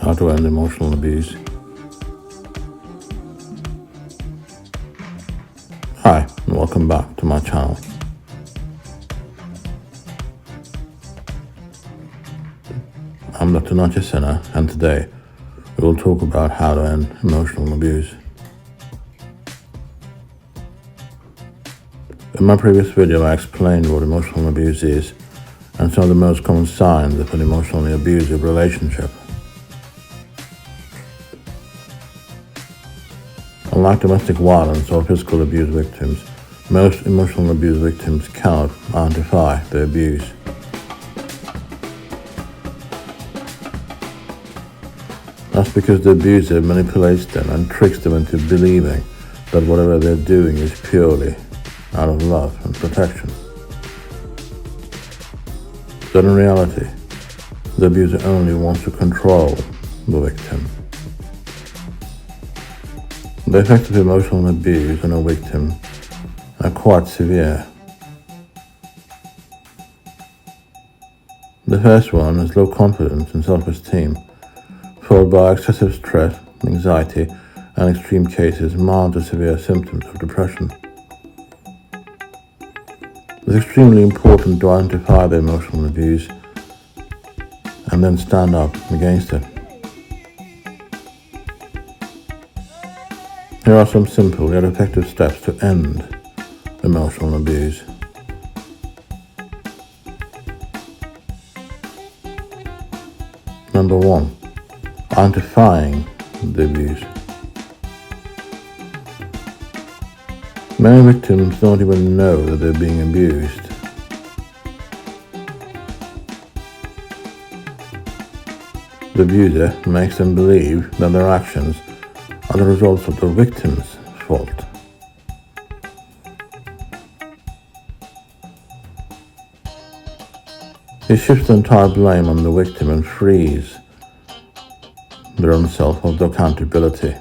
How to End Emotional Abuse. Hi, and welcome back to my channel. I'm Dr. Nachi Sinha, and today we will talk about how to end emotional abuse. In my previous video, I explained what emotional abuse is and some of the most common signs of an emotionally abusive relationship. Unlike domestic violence or physical abuse victims, most emotional abuse victims cannot identify the abuse. That's because the abuser manipulates them and tricks them into believing that whatever they're doing is purely out of love and protection. But in reality, the abuser only wants to control the victim. The effects of emotional abuse on a victim are quite severe. The first one is low confidence and self-esteem, followed by excessive stress, anxiety, and in extreme cases, mild to severe symptoms of depression. It's extremely important to identify the emotional abuse and then stand up against it. Here are some simple yet effective steps to end emotional abuse. Number 1. Identifying the abuse. Many victims don't even know that they're being abused. The abuser makes them believe that their actions are the results of the victim's fault. He shifts the entire blame on the victim and frees their own self of the accountability.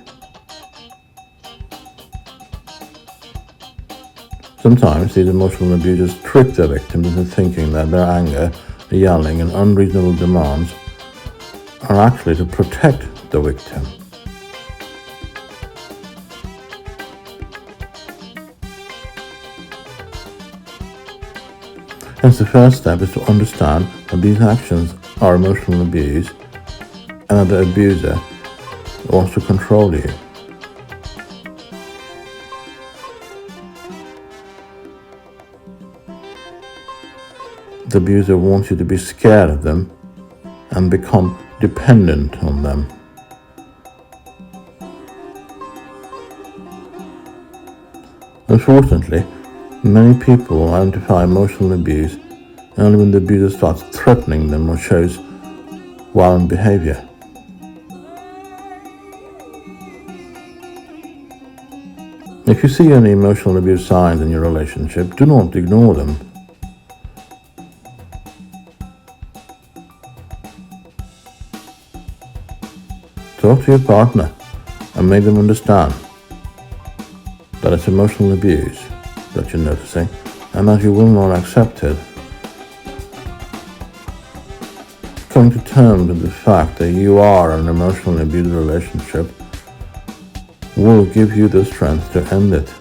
Sometimes these emotional abusers trick their victims into thinking that their anger, yelling, and unreasonable demands are actually to protect the victim. Hence, the first step is to understand that these actions are emotional abuse and that the abuser wants to control you. The abuser wants you to be scared of them and become dependent on them. Unfortunately, many people identify emotional abuse only when the abuser starts threatening them or shows violent behavior. If you see any emotional abuse signs in your relationship, do not ignore them. Talk to your partner and make them understand that it's emotional abuse that you're noticing and that you will not accept it. Coming to terms with the fact that you are in an emotionally abusive relationship will give you the strength to end it.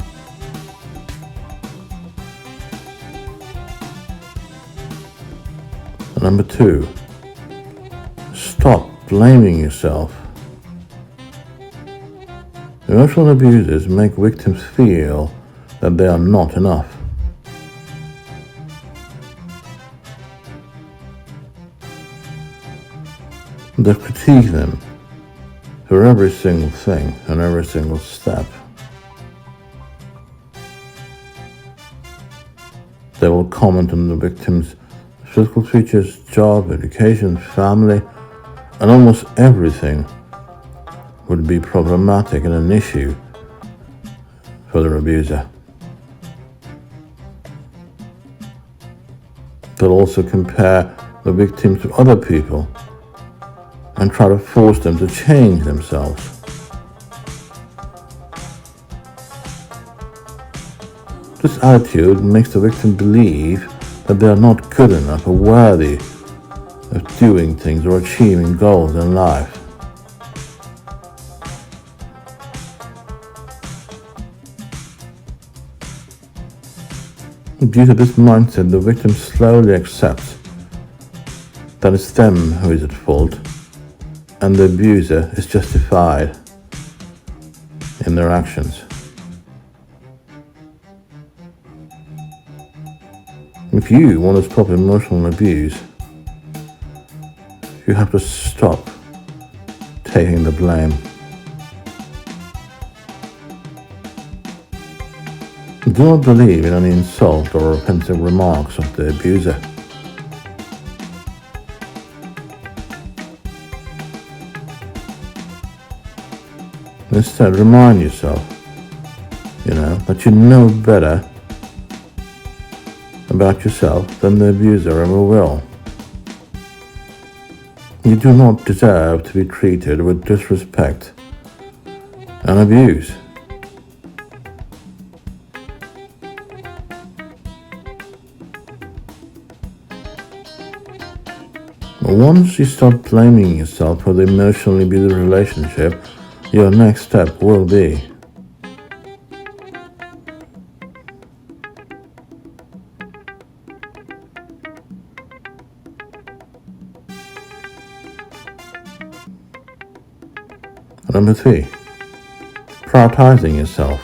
Number 2, stop blaming yourself. Emotional abusers make victims feel that they are not enough. They critique them for every single thing and every single step. They will comment on the victim's physical features, job, education, family, and almost everything would be problematic and an issue for their abuser. They'll also compare the victim to other people and try to force them to change themselves. This attitude makes the victim believe that they are not good enough or worthy of doing things or achieving goals in life. Due to this mindset, the victim slowly accepts that it's them who is at fault and the abuser is justified in their actions. If you want to stop emotional abuse, you have to stop taking the blame. Do not believe in any insult or offensive remarks of the abuser. Instead, remind yourself, that you know better about yourself than the abuser ever will. You do not deserve to be treated with disrespect and abuse. Once you start blaming yourself for the emotionally abusive relationship, your next step will be number 3, prioritizing yourself.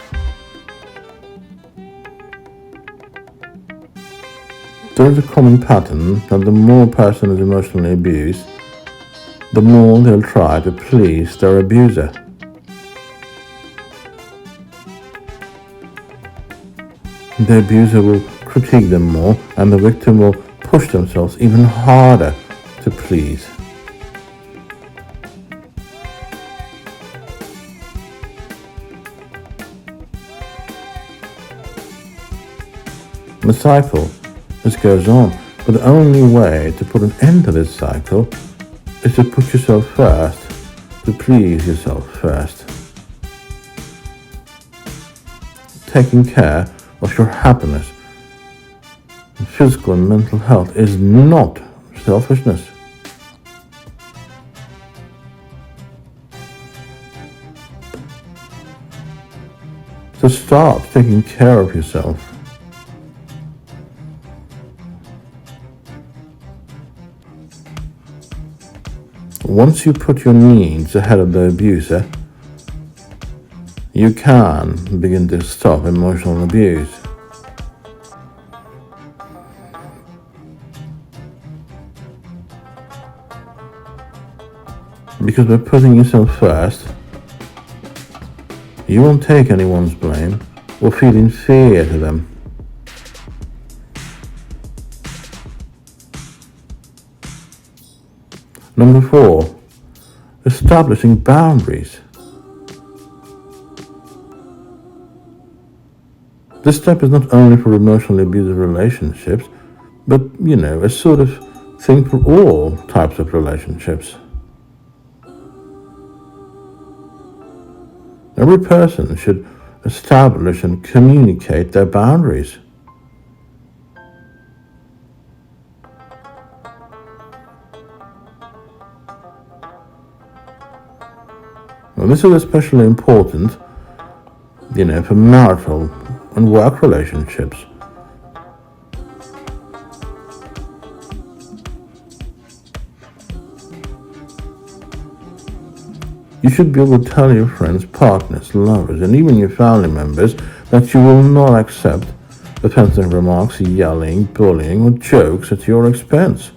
There is a common pattern that the more a person is emotionally abused, the more they'll try to please their abuser. The abuser will critique them more, and the victim will push themselves even harder to please. The cycle just goes on, but the only way to put an end to this cycle is to put yourself first, to please yourself first. Taking care of your happiness, physical and mental health is not selfishness. So start taking care of yourself. Once you put your needs ahead of the abuser, you can begin to stop emotional abuse. Because by putting yourself first, you won't take anyone's blame or feel inferior to them. Number 4, establishing boundaries. This step is not only for emotionally abusive relationships, but, a sort of thing for all types of relationships. Every person should establish and communicate their boundaries. Well, this is especially important, for marital and work relationships. You should be able to tell your friends, partners, lovers, and even your family members that you will not accept offensive remarks, yelling, bullying, or jokes at your expense.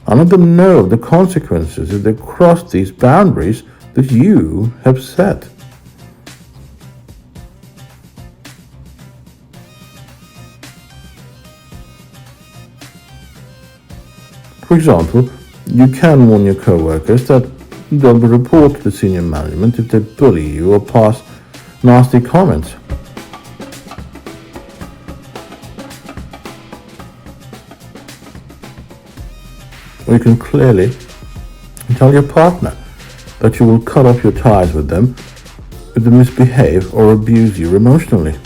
And let them know the consequences if they cross these boundaries that you have set. For example, you can warn your co-workers that they'll be reported to senior management if they bully you or pass nasty comments. Or you can clearly tell your partner that you will cut off your ties with them if they misbehave or abuse you emotionally.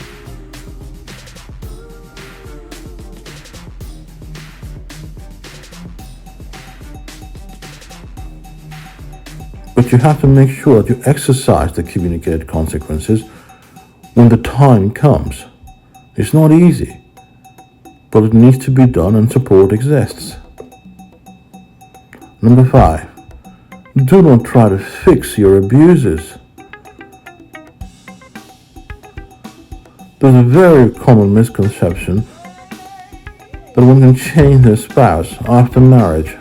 But you have to make sure that you exercise the communicated consequences when the time comes. It's not easy, but it needs to be done and support exists. Number 5. Do not try to fix your abusers. There's a very common misconception that one can change their spouse after marriage.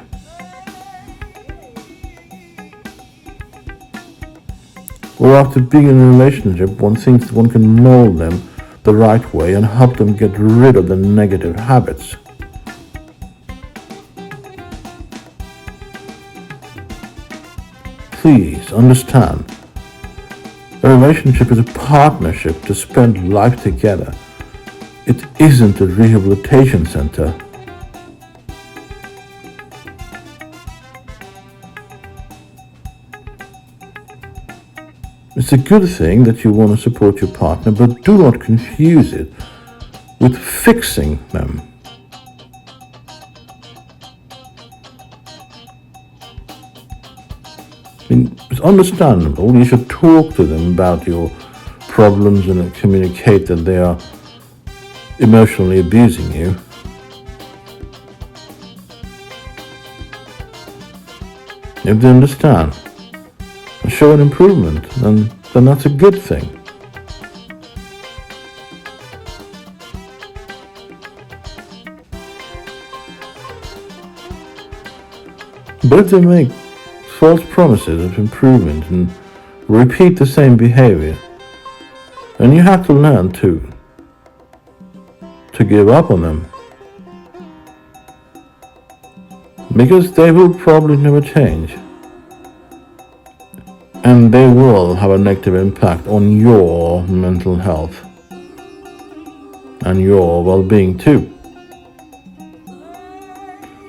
Or after being in a relationship, one thinks that one can mold them the right way and help them get rid of the negative habits. Please understand, a relationship is a partnership to spend life together. It isn't a rehabilitation center. It's a good thing that you want to support your partner, but do not confuse it with fixing them. It's understandable. You should talk to them about your problems and communicate that they are emotionally abusing you. If they understand and show an improvement, then that's a good thing. But if they make false promises of improvement and repeat the same behavior, then you have to learn to give up on them, because they will probably never change, and they will have a negative impact on your mental health and your well-being too.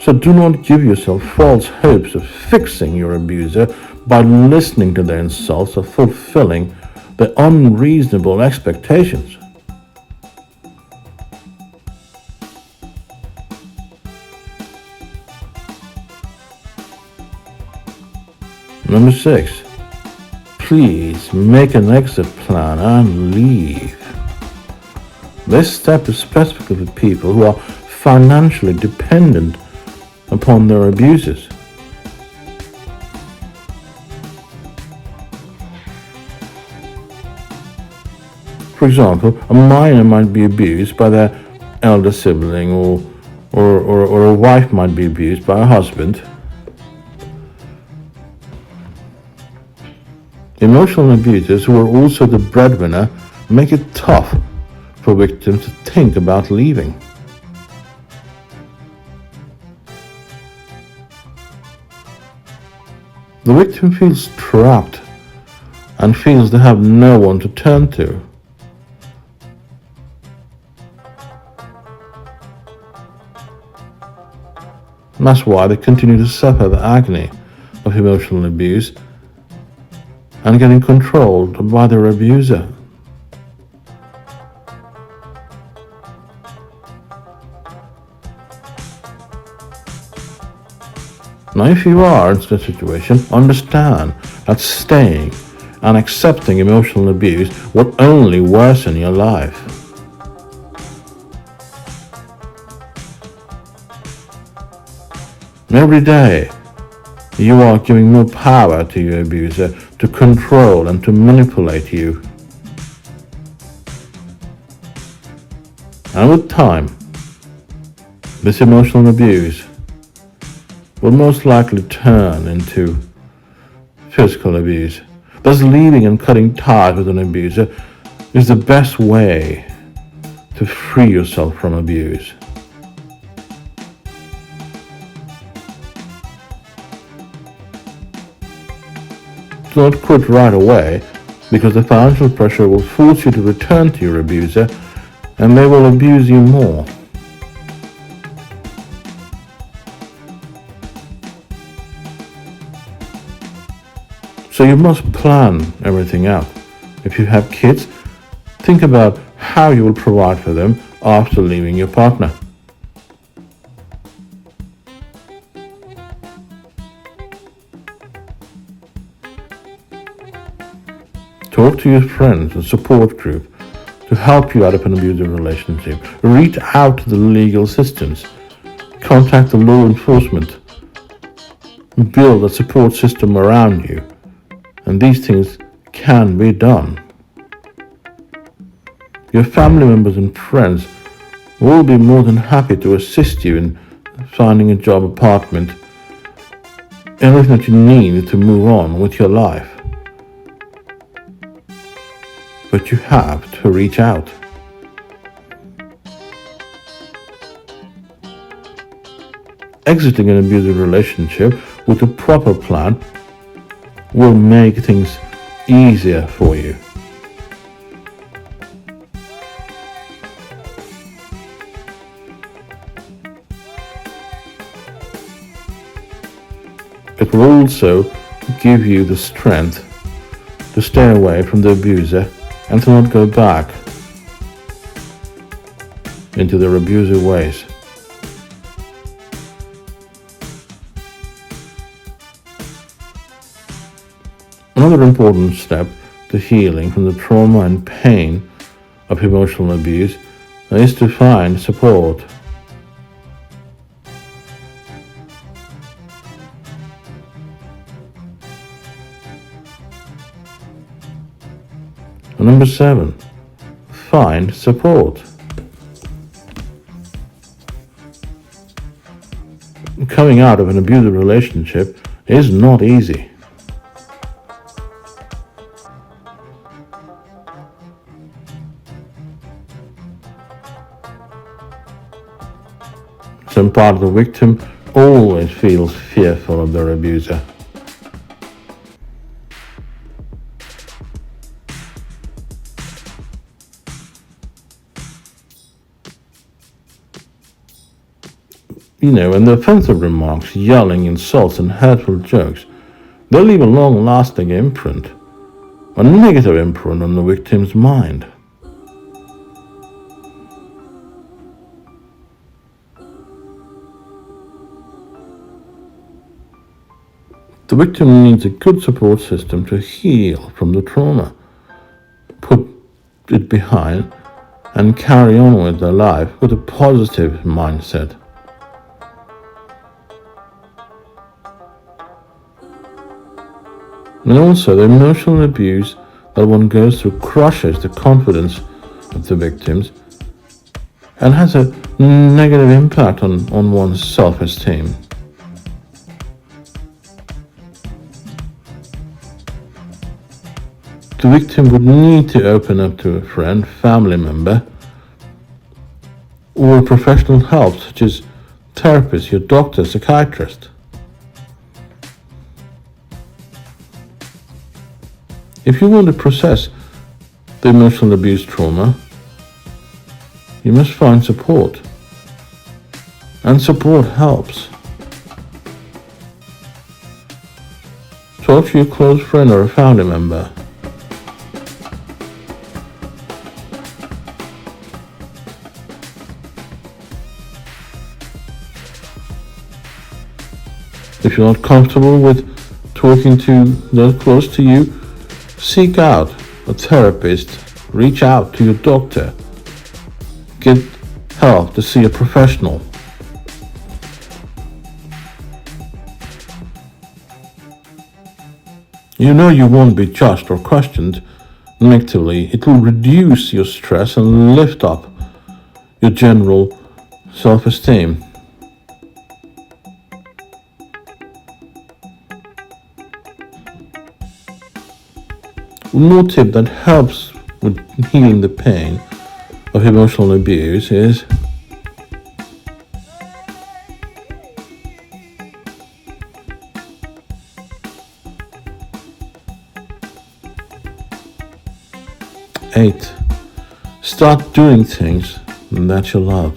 So do not give yourself false hopes of fixing your abuser by listening to their insults or fulfilling their unreasonable expectations. Number 6. Please make an exit plan and leave. This step is specifically for people who are financially dependent upon their abusers. For example, a minor might be abused by their elder sibling, or a wife might be abused by a husband. Emotional abusers, who are also the breadwinner, make it tough for victims to think about leaving. The victim feels trapped and feels they have no one to turn to. And that's why they continue to suffer the agony of emotional abuse and getting controlled by their abuser. Now, if you are in such a situation, understand that staying and accepting emotional abuse will only worsen your life. Every day, you are giving more power to your abuser to control and to manipulate you. And with time, this emotional abuse will most likely turn into physical abuse. Thus, leaving and cutting ties with an abuser is the best way to free yourself from abuse. Do not quit right away, because the financial pressure will force you to return to your abuser, and they will abuse you more. So you must plan everything out. If you have kids, think about how you will provide for them after leaving your partner. Talk to your friends and support group to help you out of an abusive relationship. Reach out to the legal systems. Contact the law enforcement. Build a support system around you. And these things can be done. Your family members and friends will be more than happy to assist you in finding a job, apartment, everything that you need to move on with your life. But you have to reach out. Exiting an abusive relationship with a proper plan will make things easier for you. It will also give you the strength to stay away from the abuser and to not go back into their abusive ways. Another important step to healing from the trauma and pain of emotional abuse is to find support. Number 7, find support. Coming out of an abusive relationship is not easy. Some part of the victim always feels fearful of their abuser. And the offensive remarks, yelling, insults, and hurtful jokes, they leave a long-lasting imprint, a negative imprint on the victim's mind. The victim needs a good support system to heal from the trauma, put it behind, and carry on with their life with a positive mindset. And also, the emotional abuse that one goes through crushes the confidence of the victims and has a negative impact on one's self-esteem. The victim would need to open up to a friend, family member, or professional help such as therapist, your doctor, psychiatrist. If you want to process the emotional abuse trauma, you must find support. And support helps. Talk to your close friend or a family member. If you're not comfortable with talking to those close to you, seek out a therapist, reach out to your doctor, get help to see a professional. You know you won't be judged or questioned negatively. It will reduce your stress and lift up your general self-esteem. One more tip that helps with healing the pain of emotional abuse is eight. Start doing things that you love.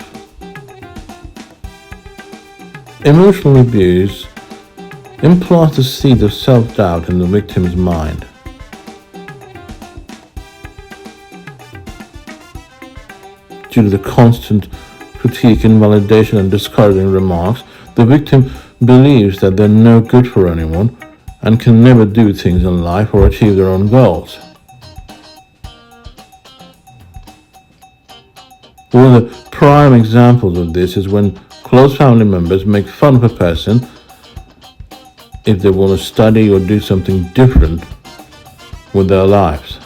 Emotional abuse implants the seed of self-doubt in the victim's mind. Due to the constant critique, invalidation, and discouraging remarks, the victim believes that they're no good for anyone and can never do things in life or achieve their own goals. One of the prime examples of this is when close family members make fun of a person if they want to study or do something different with their lives.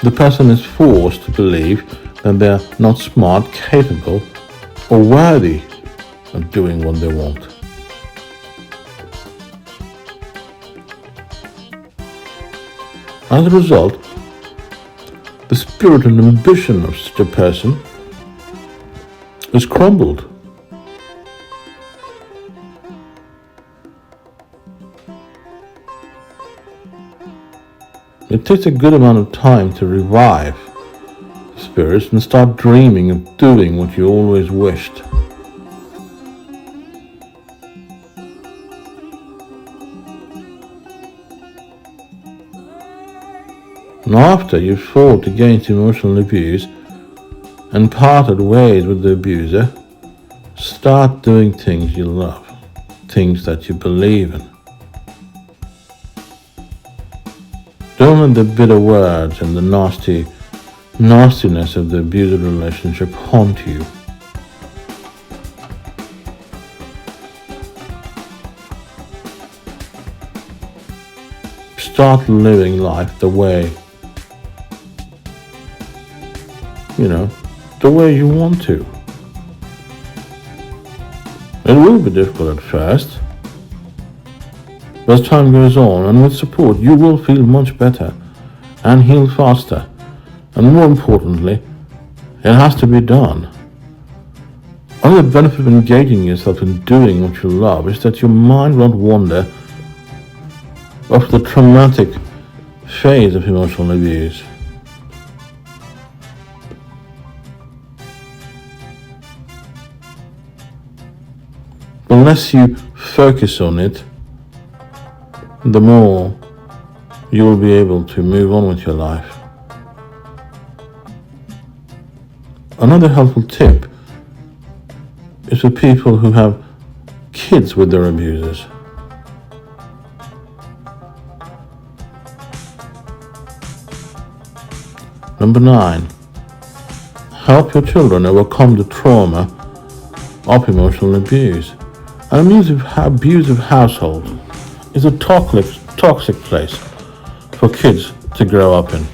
The person is forced to believe that they are not smart, capable, or worthy of doing what they want. As a result, the spirit and ambition of such a person is crumbled. It takes a good amount of time to revive the spirits and start dreaming of doing what you always wished. And after you've fought against emotional abuse and parted ways with the abuser, start doing things you love, things that you believe in. Don't let the bitter words and the nastiness of the abusive relationship haunt you. Start living life the way you want to. It will be difficult at first, but as time goes on and with support, you will feel much better and heal faster. And more importantly, it has to be done. Another benefit of engaging yourself in doing what you love is that your mind won't wander off the traumatic phase of emotional abuse. The less you focus on it, the more you will be able to move on with your life. Another helpful tip is for people who have kids with their abusers. Number 9. Help your children overcome the trauma of emotional abuse. An abusive household is a toxic place for kids to grow up in.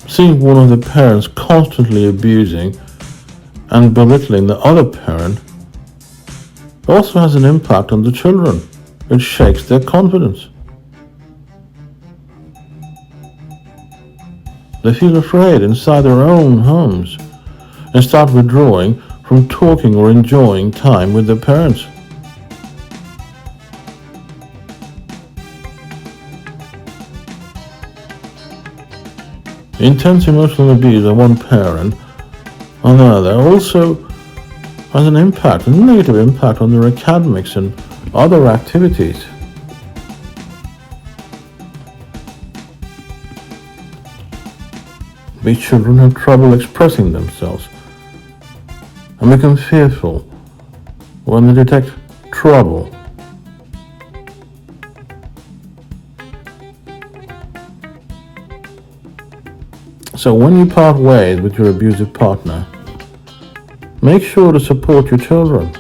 Seeing one of the parents constantly abusing and belittling the other parent also has an impact on the children. It shakes their confidence. They feel afraid inside their own homes and start withdrawing from talking or enjoying time with their parents. Intense emotional abuse of one parent or the other also has a negative impact on their academics and other activities. These children have trouble expressing themselves and become fearful when they detect trouble. So when you part ways with your abusive partner, make sure to support your children.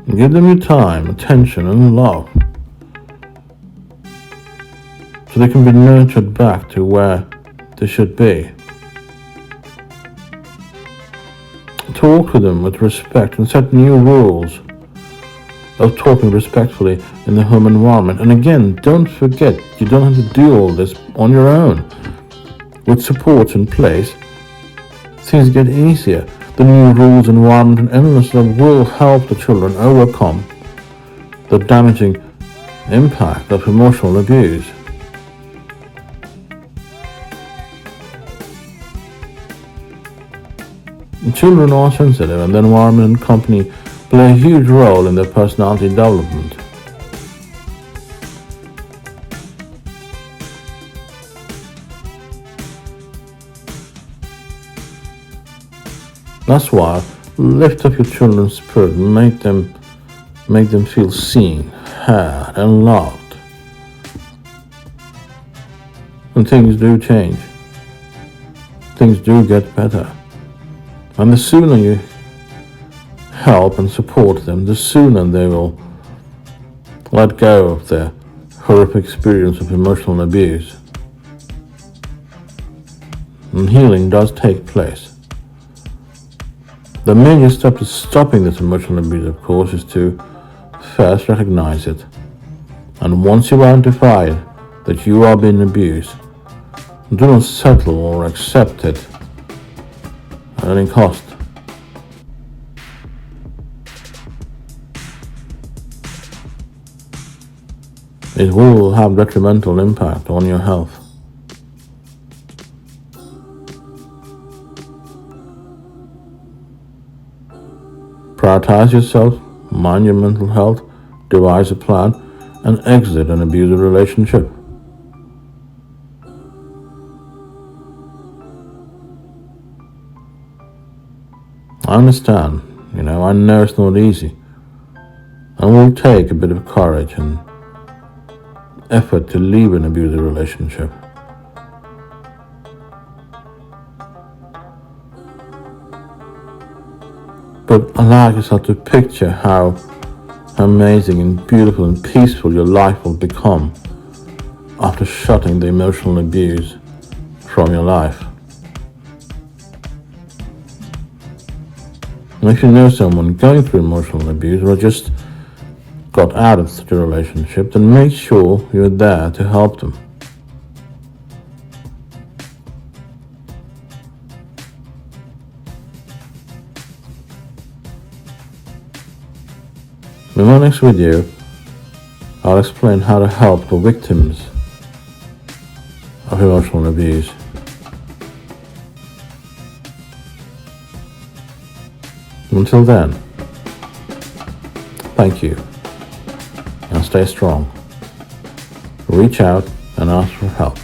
Give them your time, attention, and love so they can be nurtured back to where they should be. Talk to them with respect and set new rules of talking respectfully in the home environment. And again, don't forget, you don't have to do all this on your own. With supports in place, things get easier. The new rules, environment, and endless love will help the children overcome the damaging impact of emotional abuse. Children are sensitive, and the environment and company play a huge role in their personality development. That's why lift up your children's spirit and make them feel seen, heard, and loved. And things do change. Things do get better. And the sooner you help and support them, the sooner they will let go of their horrific experience of emotional abuse. And healing does take place. The major step to stopping this emotional abuse, of course, is to first recognize it. And once you identify that you are being abused, do not settle or accept it at any cost. It will have detrimental impact on your health. Prioritize yourself, mind your mental health, devise a plan, and exit an abusive relationship. I understand, I know it's not easy, and it will take a bit of courage and effort to leave an abusive relationship. But allow yourself to picture how amazing and beautiful and peaceful your life will become after shutting the emotional abuse from your life. And if you know someone going through emotional abuse or just got out of such a relationship, then make sure you're there to help them. In my next video, I'll explain how to help the victims of emotional abuse. Until then, thank you, and stay strong. Reach out and ask for help.